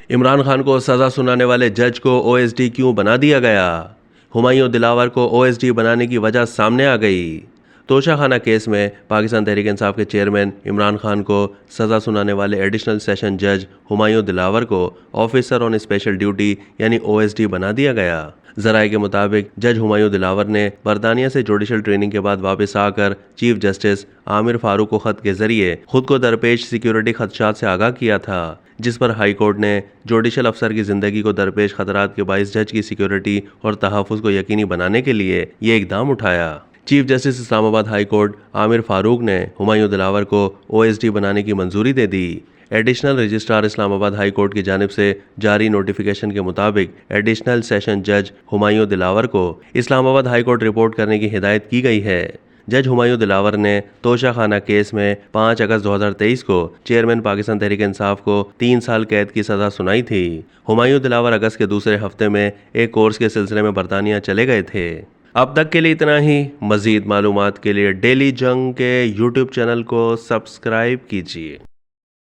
इमरान खान को सज़ा सुनाने वाले जज को ओएसडी क्यों बना दिया गया? हुमायूं दिलावर को ओएसडी बनाने की वजह सामने आ गई। तोशाखाना केस में पाकिस्तान तहरीक इंसाफ के चेयरमैन इमरान खान को सज़ा सुनाने वाले एडिशनल सेशन जज हुमायूं दिलावर को ऑफिसर ऑन स्पेशल ड्यूटी यानी ओएसडी बना दिया गया। जराये के मुताबिक जज हुमायूं दिलावर ने बरतानिया से जुडिशल ट्रेनिंग के बाद वापस आकर चीफ जस्टिस आमिर फारूक को खत के जरिए खुद को दरपेश सिक्योरिटी खदशात से आगाह किया था, जिस पर हाई कोर्ट ने जुडिशल अफसर की जिंदगी को दरपेश खतरात के बाइस जज की सिक्योरिटी और तहफ़्फ़ुज़ को यकीनी बनाने के लिए ये इकदाम उठाया। Chief justice Islamabad high court Aamir Farooq ने हुमायूं दिलावर को ओएसडी बनाने की मंजूरी दे दी। Additional registrar Islamabad high court की जानिब से जारी नोटिफिकेशन के मुताबिक एडिशनल सेशन जज हुमायूं दिलावर को इस्लामाबाद हाई कोर्ट रिपोर्ट करने की हिदायत की गई है। जज हुमायूं दिलावर ने तोशाखाना केस में 5 अगस्त 2023 को चेयरमैन पाकिस्तान तहरीक इंसाफ को 3 साल कैद की सजा सुनाई थी। हुमायूं दिलावर अगस्त के दूसरे हफ्ते में एक कोर्स के सिलसिले में बरतानिया चले गए थे। अब तक के लिए इतना ही। मजीद मालूमात के लिए डेली जंग के यूट्यूब चैनल को सब्सक्राइब कीजिए।